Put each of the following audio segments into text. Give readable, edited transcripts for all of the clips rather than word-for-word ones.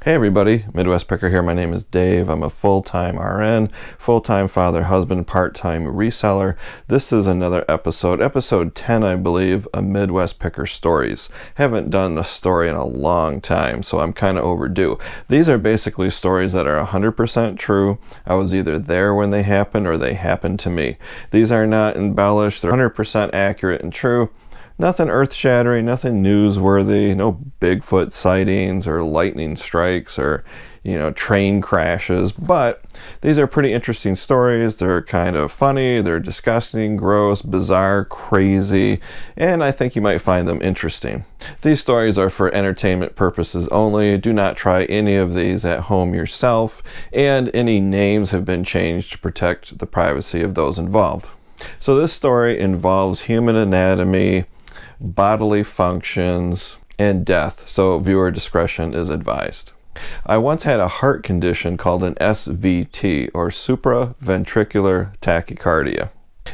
Hey everybody, Midwest Picker here. My name is Dave. I'm a full-time RN, full-time father, husband, part-time reseller. This is another episode 10, I believe, of Midwest Picker Stories. Haven't done a story in a long time, so I'm kind of overdue. These are basically stories that are 100% true. I was either there when they happened or they happened to me. These are not embellished. They're 100% accurate and true. Nothing earth-shattering, nothing newsworthy, no Bigfoot sightings or lightning strikes or, train crashes. But these are pretty interesting stories. They're kind of funny, they're disgusting, gross, bizarre, crazy, and I think you might find them interesting. These stories are for entertainment purposes only. Do not try any of these at home yourself, and any names have been changed to protect the privacy of those involved. So this story involves human anatomy, bodily functions, and death, so viewer discretion is advised. I once had a heart condition called an SVT, or supraventricular tachycardia.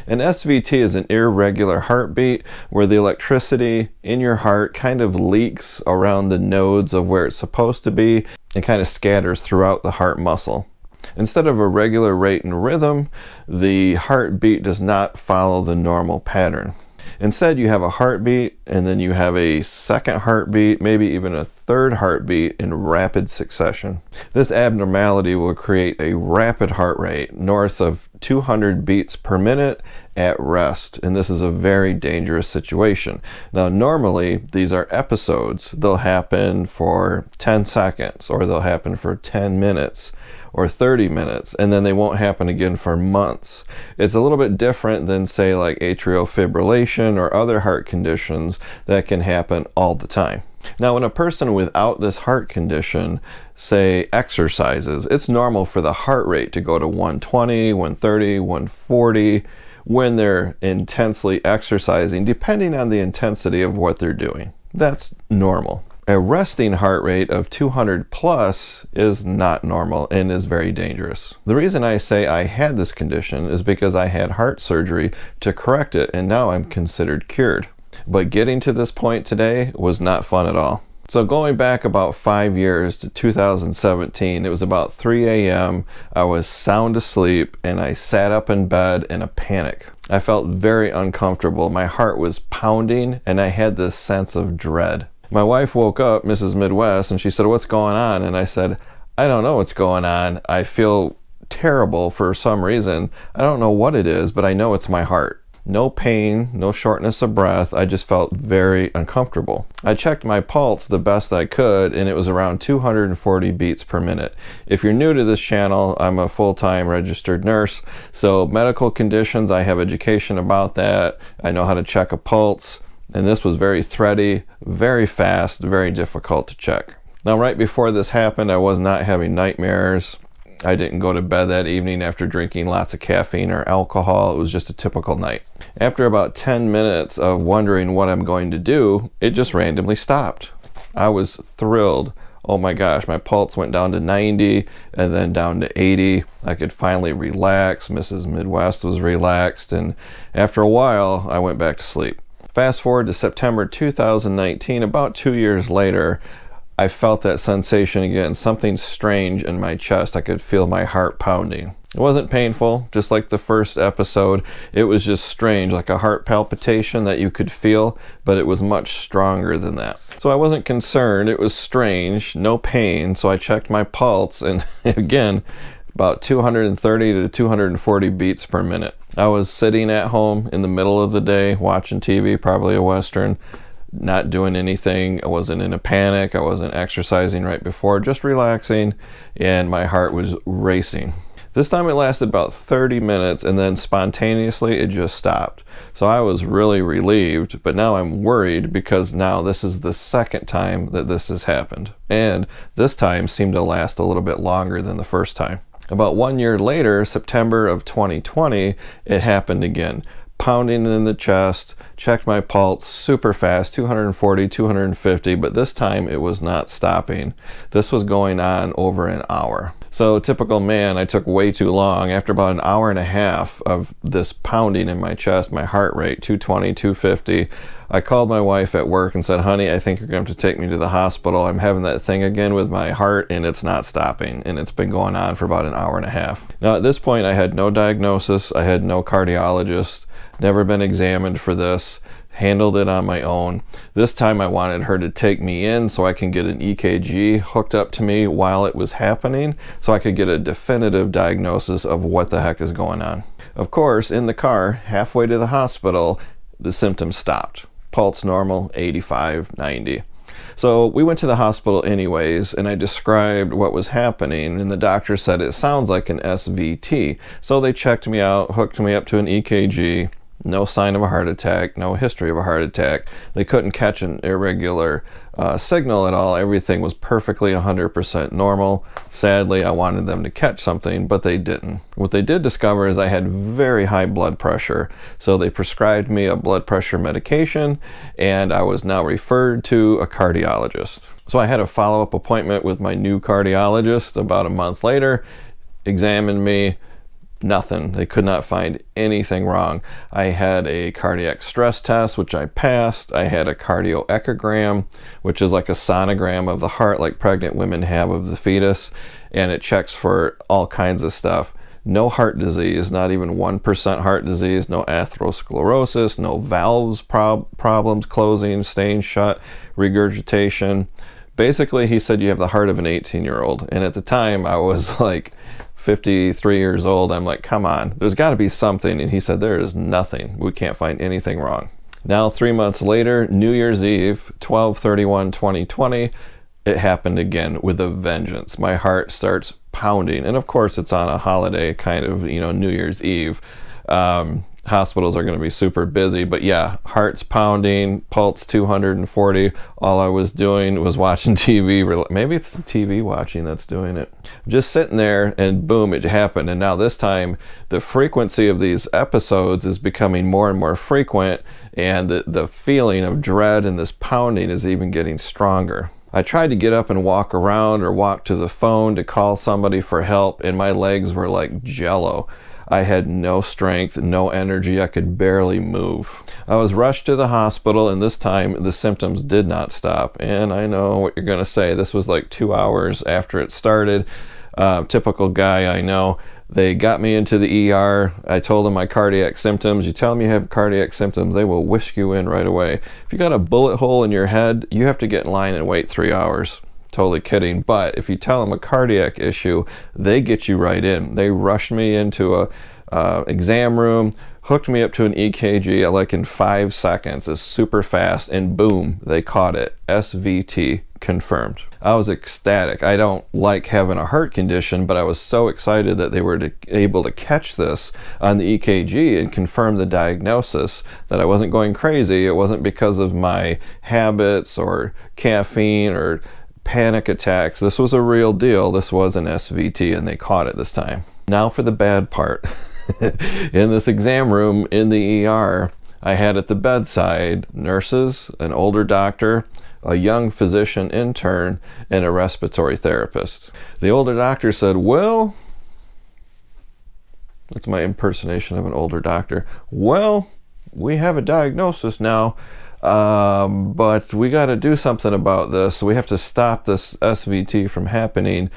An SVT is an irregular heartbeat where the electricity in your heart kind of leaks around the nodes of where it's supposed to be and kind of scatters throughout the heart muscle. Instead of a regular rate and rhythm, the heartbeat does not follow the normal pattern. Instead, you have a heartbeat, and then you have a second heartbeat, maybe even a third heartbeat in rapid succession. This abnormality will create a rapid heart rate north of 200 beats per minute at rest, and this is a very dangerous situation. Now, normally, these are episodes. They'll happen for 10 seconds, or they'll happen for 10 minutes. Or 30 minutes, and then they won't happen again for months. It's a little bit different than, say, like atrial fibrillation or other heart conditions that can happen all the time. Now, when a person without this heart condition, say, exercises, it's normal for the heart rate to go to 120, 130, 140 when they're intensely exercising, depending on the intensity of what they're doing. That's normal. A resting heart rate of 200 plus is not normal and is very dangerous. The reason I say I had this condition is because I had heart surgery to correct it, and now I'm considered cured. But getting to this point today was not fun at all. So going back about 5 years to 2017, it was about 3 a.m. I was sound asleep and I sat up in bed in a panic. I felt very uncomfortable. My heart was pounding and I had this sense of dread. My wife woke up, Mrs. Midwest, and she said, "What's going on?" And I said, "I don't know what's going on. I feel terrible for some reason. I don't know what it is, but I know it's my heart." No pain, no shortness of breath. I just felt very uncomfortable. I checked my pulse the best I could, and it was around 240 beats per minute. If you're new to this channel, I'm a full-time registered nurse, so medical conditions, I have education about that. I know how to check a pulse. And this was very thready, very fast, very difficult to check. Now, right before this happened, I was not having nightmares. I didn't go to bed that evening after drinking lots of caffeine or alcohol. It was just a typical night. After about 10 minutes of wondering what I'm going to do, it just randomly stopped. I was thrilled. Oh my gosh, my pulse went down to 90 and then down to 80. I could finally relax. Mrs. Midwest was relaxed. And after a while, I went back to sleep. Fast forward to September 2019, about 2 years later, I felt that sensation again, something strange in my chest. I could feel my heart pounding. It wasn't painful, just like the first episode. It was just strange, like a heart palpitation that you could feel, but it was much stronger than that. So I wasn't concerned. It was strange, no pain. So I checked my pulse, and again, about 230 to 240 beats per minute. I was sitting at home in the middle of the day watching TV, probably a Western, not doing anything. I wasn't in a panic. I wasn't exercising right before, just relaxing, and my heart was racing. This time it lasted about 30 minutes, and then spontaneously it just stopped. So I was really relieved, but now I'm worried because now this is the second time that this has happened. And this time seemed to last a little bit longer than the first time. About 1 year later, September of 2020, it happened again. Pounding in the chest, checked my pulse super fast, 240, 250, but this time it was not stopping. This was going on over an hour. So typical man, I took way too long. After about an hour and a half of this pounding in my chest, my heart rate 220, 250, I called my wife at work and said, honey, I think you're going to have to take me to the hospital. I'm having that thing again with my heart and it's not stopping. And it's been going on for about an hour and a half. Now at this point I had no diagnosis. I had no cardiologist, never been examined for this, handled it on my own. This time I wanted her to take me in so I can get an EKG hooked up to me while it was happening so I could get a definitive diagnosis of what the heck is going on. Of course, in the car, halfway to the hospital, the symptoms stopped. Pulse normal, 85, 90. So we went to the hospital anyways, and I described what was happening, and the doctor said it sounds like an SVT. So they checked me out, hooked me up to an EKG. No sign of a heart attack, no history of a heart attack. They couldn't catch an irregular signal at all. Everything was perfectly 100% normal. Sadly, I wanted them to catch something, but they didn't. What they did discover is I had very high blood pressure. So they prescribed me a blood pressure medication, and I was now referred to a cardiologist. So I had a follow-up appointment with my new cardiologist about a month later, examined me. Nothing. They could not find anything wrong. I had a cardiac stress test, which I passed. I had a cardioechogram, which is like a sonogram of the heart, like pregnant women have of the fetus, and it checks for all kinds of stuff. No heart disease, not even 1% heart disease, no atherosclerosis, no valves problems closing, staying shut, regurgitation. Basically, he said you have the heart of an 18-year-old. And at the time, I was like 53 years old. I'm like, come on, there's got to be something. And he said, there is nothing. We can't find anything wrong. Now, 3 months later, New Year's Eve, 12/31/2020, it happened again with a vengeance. My heart starts pounding. And of course, it's on a holiday, kind of, New Year's Eve. Hospitals are going to be super busy, but yeah, heart's pounding, pulse 240. All I was doing was watching TV. Maybe it's the TV watching that's doing it. Just sitting there, and boom, it happened. And now this time, the frequency of these episodes is becoming more and more frequent, and the feeling of dread and this pounding is even getting stronger. I tried to get up and walk around or walk to the phone to call somebody for help, and my legs were like jello. I had no strength, no energy. I could barely move. I was rushed to the hospital, and this time the symptoms did not stop. And I know what you're going to say. This was like 2 hours after it started. Typical guy, I know. They got me into the ER. I told them my cardiac symptoms. You tell them you have cardiac symptoms, they will whisk you in right away. If you got a bullet hole in your head, you have to get in line and wait 3 hours. Totally kidding. But if you tell them a cardiac issue, they get you right in. They rushed me into a exam room, hooked me up to an EKG like in 5 seconds. It's super fast, and boom, they caught it. SVT confirmed. I was ecstatic. I don't like having a heart condition, but I was so excited that they were able to catch this on the EKG and confirm the diagnosis, that I wasn't going crazy. It wasn't because of my habits or caffeine or panic attacks. This was a real deal. This was an SVT, and they caught it this time. Now for the bad part. In this exam room in the ER, I had at the bedside nurses, an older doctor, a young physician intern, and a respiratory therapist. The older doctor said, well, that's my impersonation of an older doctor. Well, we have a diagnosis now. But we got to do something about this. We have to stop this SVT from happening,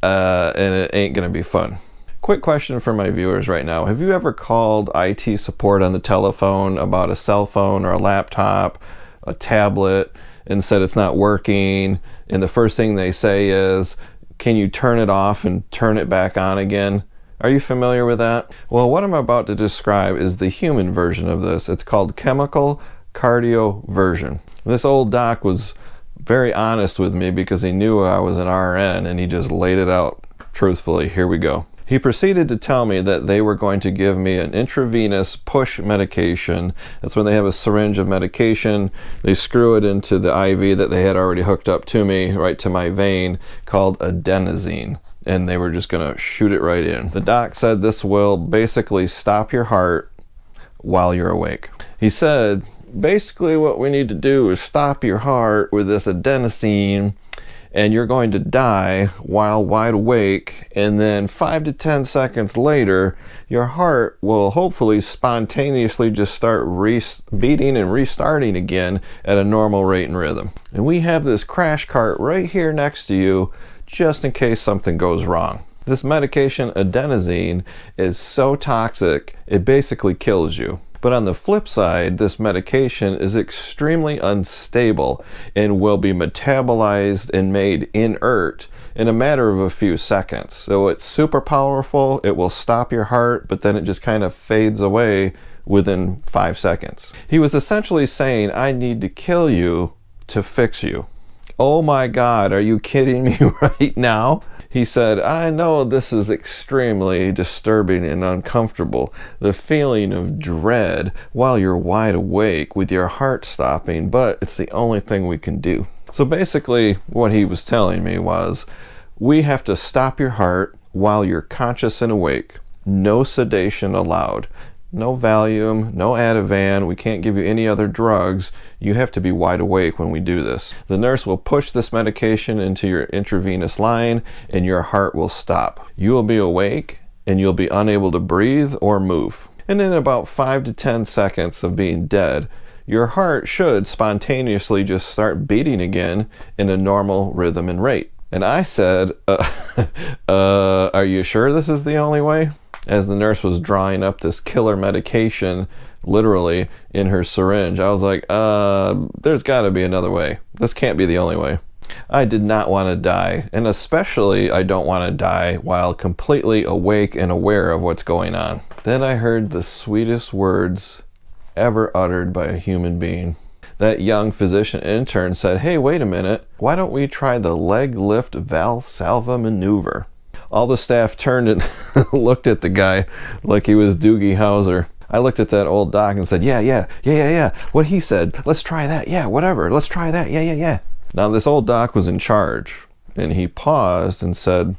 and it ain't going to be fun. Quick question for my viewers right now. Have you ever called IT support on the telephone about a cell phone or a laptop, a tablet, and said it's not working, and the first thing they say is, can you turn it off and turn it back on again? Are you familiar with that? Well, what I'm about to describe is the human version of this. It's called chemical cardioversion. This old doc was very honest with me because he knew I was an RN, and he just laid it out truthfully. Here we go. He proceeded to tell me that they were going to give me an intravenous push medication. That's when they have a syringe of medication. They screw it into the IV that they had already hooked up to me, right to my vein, called adenosine. And they were just going to shoot it right in. The doc said this will basically stop your heart while you're awake. He said, basically what we need to do is stop your heart with this adenosine, and you're going to die while wide awake, and then 5 to 10 seconds later your heart will hopefully spontaneously just start beating and restarting again at a normal rate and rhythm. And we have this crash cart right here next to you just in case something goes wrong. This medication, adenosine, is so toxic it basically kills you. But on the flip side, this medication is extremely unstable and will be metabolized and made inert in a matter of a few seconds. So it's super powerful, it will stop your heart, but then it just kind of fades away within 5 seconds. He was essentially saying, I need to kill you to fix you. Oh my God, are you kidding me right now? He said, I know this is extremely disturbing and uncomfortable, the feeling of dread while you're wide awake with your heart stopping, but it's the only thing we can do. So basically what he was telling me was, we have to stop your heart while you're conscious and awake. No sedation allowed. No Valium, no Ativan, we can't give you any other drugs. You have to be wide awake when we do this. The nurse will push this medication into your intravenous line and your heart will stop. You will be awake and you'll be unable to breathe or move. And in about 5 to 10 seconds of being dead, your heart should spontaneously just start beating again in a normal rhythm and rate. And I said, are you sure this is the only way? As the nurse was drawing up this killer medication, literally, in her syringe, I was like, there's got to be another way. This can't be the only way. I did not want to die, and especially I don't want to die while completely awake and aware of what's going on. Then I heard the sweetest words ever uttered by a human being. That young physician intern said, hey, wait a minute, why don't we try the leg lift Valsalva maneuver? All the staff turned and looked at the guy like he was Doogie Howser. I looked at that old doc and said, yeah. What he said, let's try that. Yeah, whatever. Let's try that. Yeah. Now this old doc was in charge and he paused and said,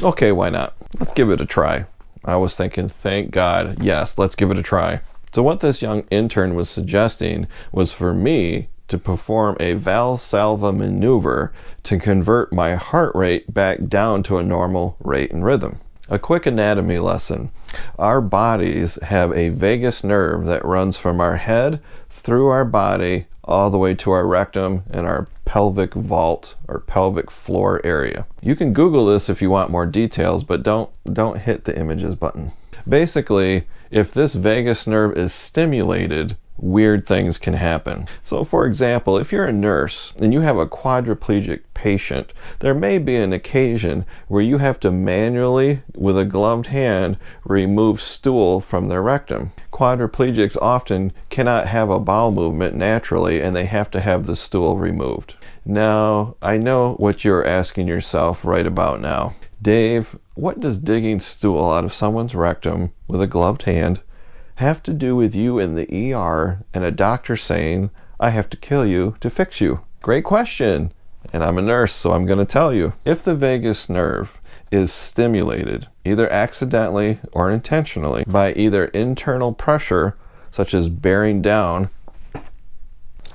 okay, why not? Let's give it a try. I was thinking, thank God. Yes, let's give it a try. So what this young intern was suggesting was for me to perform a Valsalva maneuver to convert my heart rate back down to a normal rate and rhythm. A quick anatomy lesson. Our bodies have a vagus nerve that runs from our head through our body all the way to our rectum and our pelvic vault or pelvic floor area. You can Google this if you want more details, but don't hit the images button. Basically, if this vagus nerve is stimulated, weird things can happen. So for example, if you're a nurse and you have a quadriplegic patient, there may be an occasion where you have to manually, with a gloved hand, remove stool from their rectum. Quadriplegics often cannot have a bowel movement naturally and they have to have the stool removed. Now, I know what you're asking yourself right about now. Dave, what does digging stool out of someone's rectum with a gloved hand have to do with you in the ER and a doctor saying, I have to kill you to fix you? Great question. And I'm a nurse, so I'm going to tell you. If the vagus nerve is stimulated, either accidentally or intentionally, by either internal pressure, such as bearing down,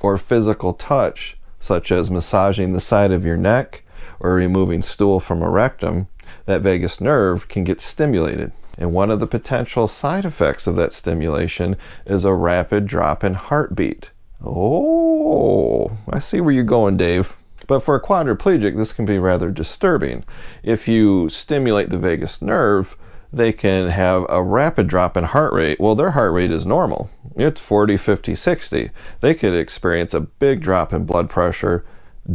or physical touch, such as massaging the side of your neck or removing stool from a rectum, that vagus nerve can get stimulated. And one of the potential side effects of that stimulation is a rapid drop in heartbeat. Oh, I see where you're going, Dave. But for a quadriplegic, this can be rather disturbing. If you stimulate the vagus nerve, they can have a rapid drop in heart rate. Well, their heart rate is normal. It's 40, 50, 60. They could experience a big drop in blood pressure,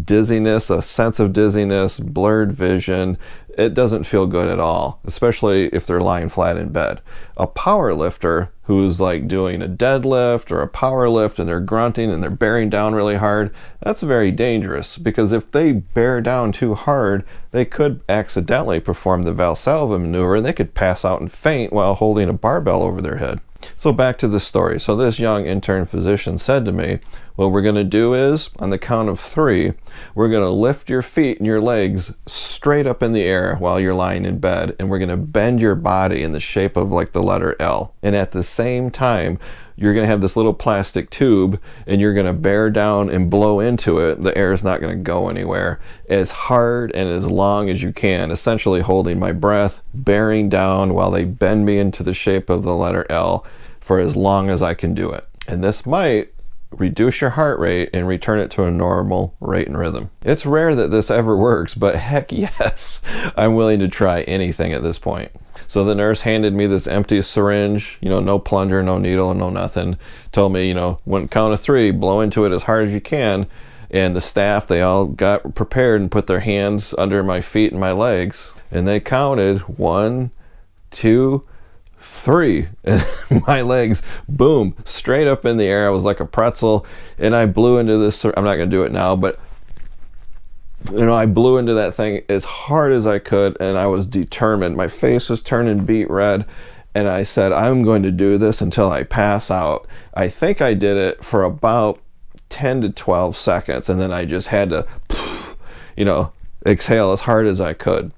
dizziness, a sense of dizziness, blurred vision. It doesn't feel good at all, especially if they're lying flat in bed. A power lifter who's like doing a deadlift or a power lift and they're grunting and they're bearing down really hard, that's very dangerous because if they bear down too hard, they could accidentally perform the Valsalva maneuver and they could pass out and faint while holding a barbell over their head. So back to the story. So this young intern physician said to me, what we're going to do is, on the count of 3, we're going to lift your feet and your legs straight up in the air while you're lying in bed, and we're going to bend your body in the shape of like the letter L. And at the same time, you're going to have this little plastic tube, and you're going to bear down and blow into it. The air is not going to go anywhere. As hard and as long as you can, essentially holding my breath, bearing down while they bend me into the shape of the letter L for as long as I can do it. And this might reduce your heart rate and return it to a normal rate and rhythm. It's rare that this ever works, but heck yes, I'm willing to try anything at this point. So the nurse handed me this empty syringe, no plunger, no needle, no nothing. Told me, when count of 3, blow into it as hard as you can. And the staff, they all got prepared and put their hands under my feet and my legs. And they counted 1, 2, 3, and my legs, boom, straight up in the air. I was like a pretzel, and I blew into this. I'm not going to do it now, but I blew into that thing as hard as I could, and I was determined. My face was turning beet red, and I said, I'm going to do this until I pass out. I think I did it for about 10 to 12 seconds, and then I just had to, exhale as hard as I could.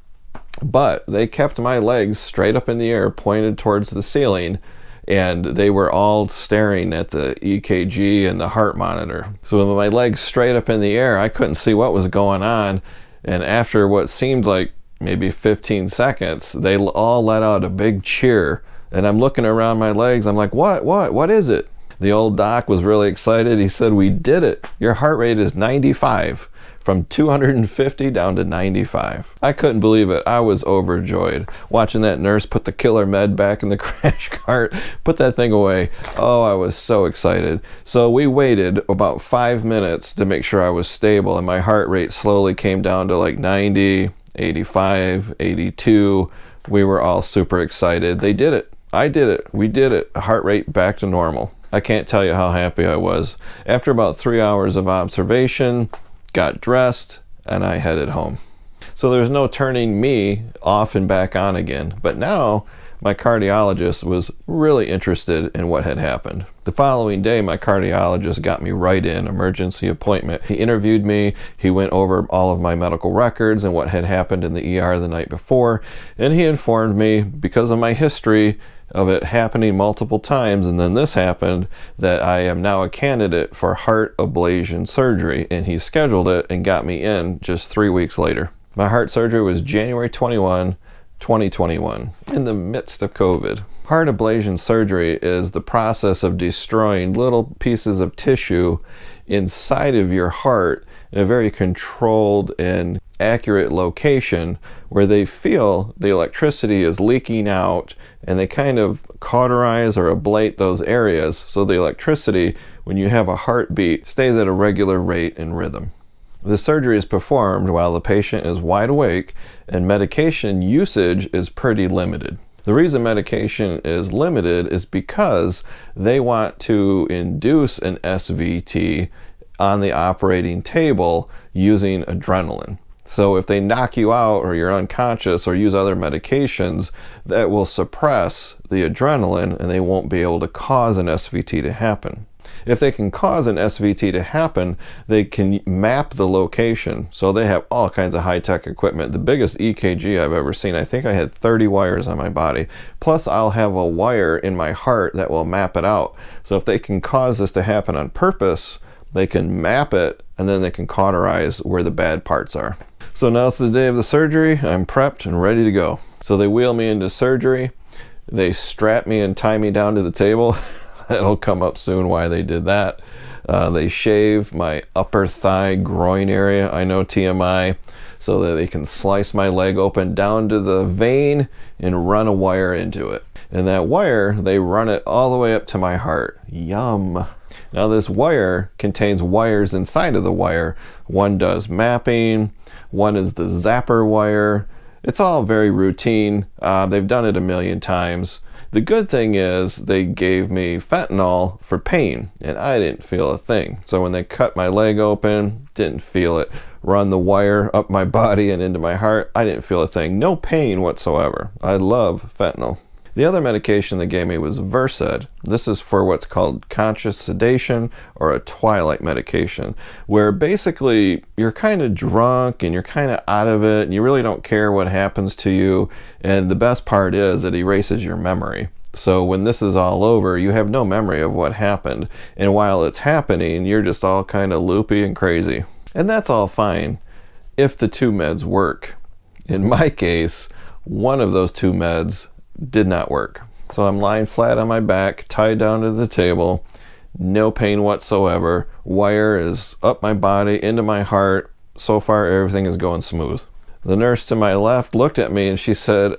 But they kept my legs straight up in the air, pointed towards the ceiling, and they were all staring at the EKG and the heart monitor. So with my legs straight up in the air, I couldn't see what was going on. And after what seemed like maybe 15 seconds, they all let out a big cheer. And I'm looking around my legs. I'm like, what is it? The old doc was really excited. He said, we did it. Your heart rate is 95. From 250 down to 95. I couldn't believe it. I was overjoyed. Watching that nurse put the killer med back in the crash cart, put that thing away. Oh, I was so excited. So we waited about 5 minutes to make sure I was stable, and my heart rate slowly came down to like 90, 85, 82. We were all super excited. They did it. I did it. We did it. Heart rate back to normal. I can't tell you how happy I was. After about 3 hours of observation, got dressed, and I headed home. So there's no turning me off and back on again. But now my cardiologist was really interested in what had happened. The following day, my cardiologist got me right in, emergency appointment. He interviewed me. He went over all of my medical records and what had happened in the ER the night before. And he informed me, because of my history of it happening multiple times, and then this happened, that I am now a candidate for heart ablation surgery, and he scheduled it and got me in just 3 weeks later. My heart surgery was January 21, 2021, in the midst of COVID. Heart ablation surgery is the process of destroying little pieces of tissue inside of your heart in a very controlled and accurate location where they feel the electricity is leaking out, and they kind of cauterize or ablate those areas so the electricity, when you have a heartbeat, stays at a regular rate and rhythm. The surgery is performed while the patient is wide awake, and medication usage is pretty limited. The reason medication is limited is because they want to induce an SVT on the operating table using adrenaline. So if they knock you out or you're unconscious or use other medications, that will suppress the adrenaline, and they won't be able to cause an SVT to happen. If they can cause an SVT to happen, they can map the location. So they have all kinds of high-tech equipment. The biggest EKG I've ever seen, I think I had 30 wires on my body. Plus I'll have a wire in my heart that will map it out. So if they can cause this to happen on purpose, they can map it, and then they can cauterize where the bad parts are. So now it's the day of the surgery. I'm prepped and ready to go. So they wheel me into surgery. They strap me and tie me down to the table. It'll come up soon why they did that. They shave my upper thigh groin area. I know, TMI. So that they can slice my leg open down to the vein and run a wire into it. And that wire, they run it all the way up to my heart. Yum. Now this wire contains wires inside of the wire. One does mapping, one is the zapper wire. It's all very routine. They've done it a million times. The good thing is they gave me fentanyl for pain, and I didn't feel a thing. So when they cut my leg open, didn't feel it. Run the wire up my body and into my heart, I didn't feel a thing. No pain whatsoever. I love fentanyl. The other medication they gave me was Versed. This is for what's called conscious sedation, or a twilight medication, where basically you're kind of drunk and you're kind of out of it and you really don't care what happens to you. And the best part is it erases your memory. So when this is all over, you have no memory of what happened. And while it's happening, you're just all kind of loopy and crazy. And that's all fine if the two meds work. In my case, one of those two meds did not work. So I'm lying flat on my back, tied down to the table, no pain whatsoever. Wire is up my body, into my heart. So far, everything is going smooth. The nurse to my left looked at me and she said,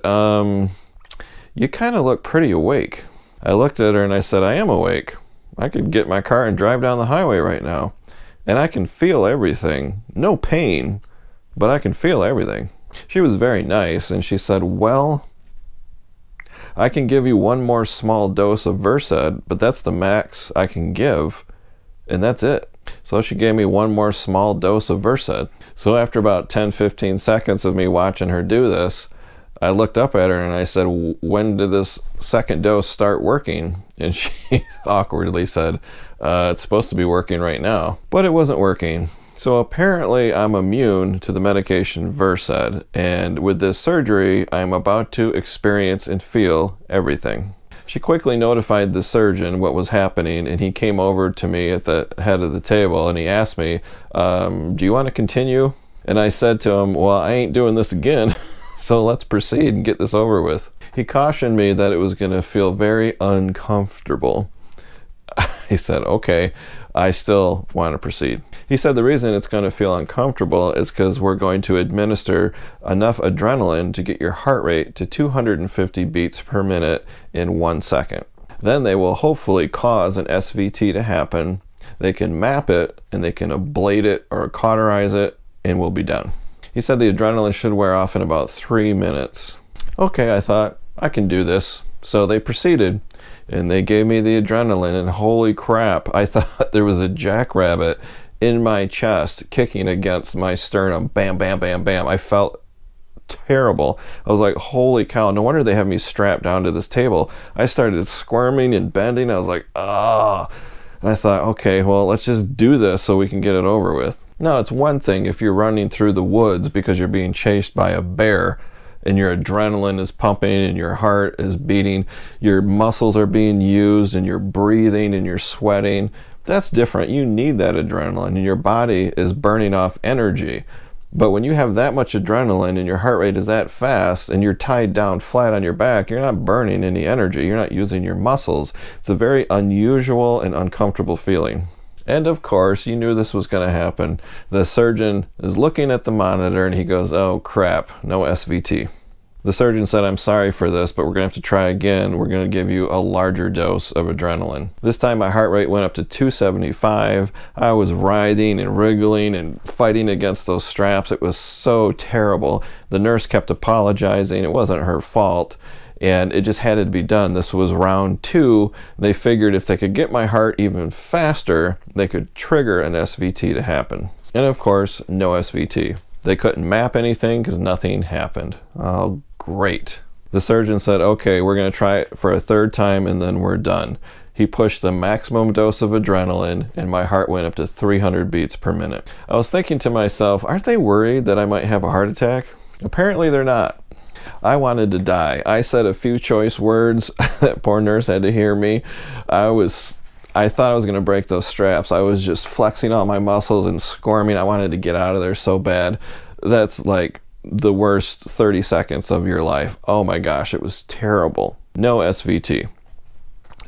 you kind of look pretty awake. I looked at her and I said, I am awake. I could get my car and drive down the highway right now. And I can feel everything. No pain, but I can feel everything. She was very nice and she said, well, I can give you one more small dose of Versed, but that's the max I can give, and that's it. So she gave me one more small dose of Versed. So after about 10-15 seconds of me watching her do this, I looked up at her and I said, when did this second dose start working? And she awkwardly said, it's supposed to be working right now. But it wasn't working. So apparently I'm immune to the medication Versed, and with this surgery, I'm about to experience and feel everything. She quickly notified the surgeon what was happening, and he came over to me at the head of the table and he asked me, do you want to continue? And I said to him, well, I ain't doing this again. So let's proceed and get this over with. He cautioned me that it was going to feel very uncomfortable. He said, okay, I still want to proceed. He said the reason it's going to feel uncomfortable is because we're going to administer enough adrenaline to get your heart rate to 250 beats per minute in 1 second. Then they will hopefully cause an SVT to happen. They can map it and they can ablate it or cauterize it, and we'll be done. He said the adrenaline should wear off in about 3 minutes. Okay, I thought, I can do this. So they proceeded, and they gave me the adrenaline, and holy crap, I thought there was a jackrabbit in my chest kicking against my sternum. Bam, bam, bam, bam. I felt terrible. I was like, holy cow, no wonder they have me strapped down to this table. I started squirming and bending. I was like, ah. And I thought, okay, well, let's just do this so we can get it over with. Now, it's one thing if you're running through the woods because you're being chased by a bear and your adrenaline is pumping and your heart is beating, your muscles are being used and you're breathing and you're sweating. That's different. You need that adrenaline and your body is burning off energy. But when you have that much adrenaline and your heart rate is that fast and you're tied down flat on your back, you're not burning any energy. You're not using your muscles. It's a very unusual and uncomfortable feeling. And of course, you knew this was going to happen. The surgeon is looking at the monitor and he goes, oh crap, no SVT. The surgeon said, I'm sorry for this, but we're going to have to try again. We're going to give you a larger dose of adrenaline. This time my heart rate went up to 275. I was writhing and wriggling and fighting against those straps. It was so terrible. The nurse kept apologizing. It wasn't her fault. And it just had to be done. This was round 2. They figured if they could get my heart even faster, they could trigger an SVT to happen. And of course, no SVT. They couldn't map anything because nothing happened. Oh, great. The surgeon said, okay, we're going to try it for a 3rd time and then we're done. He pushed the maximum dose of adrenaline and my heart went up to 300 beats per minute. I was thinking to myself, aren't they worried that I might have a heart attack? Apparently they're not. I wanted to die. I said a few choice words. That poor nurse had to hear me. I thought I was going to break those straps. I was just flexing all my muscles and squirming. I wanted to get out of there so bad. That's like the worst 30 seconds of your life. Oh my gosh, it was terrible. No SVT.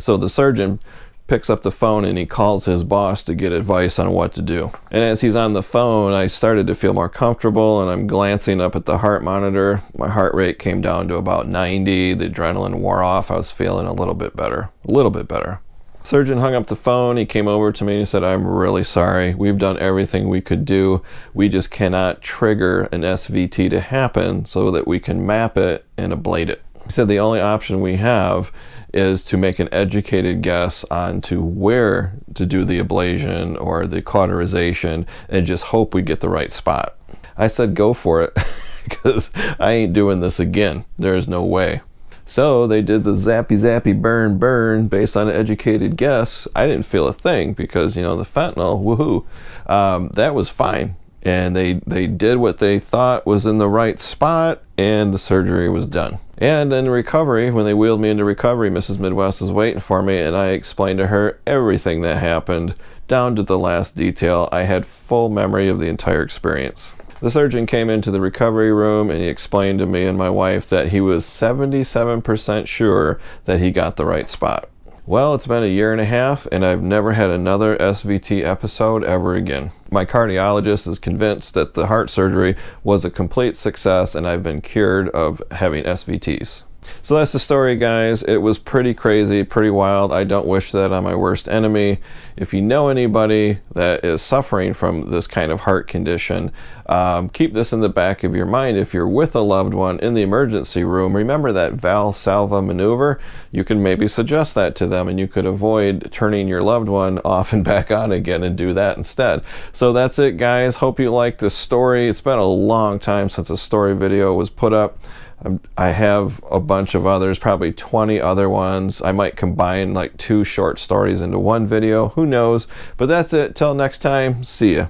So the surgeon picks up the phone and he calls his boss to get advice on what to do. And as he's on the phone, I started to feel more comfortable and I'm glancing up at the heart monitor. My heart rate came down to about 90. The adrenaline wore off. I was feeling a little bit better. Surgeon hung up the phone. He came over to me and he said, I'm really sorry. We've done everything we could do. We just cannot trigger an SVT to happen so that we can map it and ablate it. He said the only option we have is to make an educated guess on to where to do the ablation or the cauterization and just hope we get the right spot. I said, go for it, because I ain't doing this again. There is no way. So they did the zappy zappy burn burn based on an educated guess. I didn't feel a thing because, you know, the fentanyl, woohoo, that was fine. And they did what they thought was in the right spot, and the surgery was done. And in recovery, when they wheeled me into recovery, Mrs. Midwest was waiting for me, and I explained to her everything that happened, down to the last detail. I had full memory of the entire experience. The surgeon came into the recovery room and he explained to me and my wife that he was 77% sure that he got the right spot. Well, it's been a year and a half and I've never had another SVT episode ever again. My cardiologist is convinced that the heart surgery was a complete success and I've been cured of having SVTs. So that's the story, guys. It was pretty crazy, pretty wild. I don't wish that on my worst enemy. If you know anybody that is suffering from this kind of heart condition, keep this in the back of your mind. If you're with a loved one in the emergency room, remember that Valsalva maneuver. You can maybe suggest that to them and you could avoid turning your loved one off and back on again and do that instead. So that's it, guys. Hope you liked this story. It's been a long time since a story video was put up. I have a bunch of others, probably 20 other ones. I might combine like 2 short stories into one video. Who knows? But that's it. Till next time. See ya.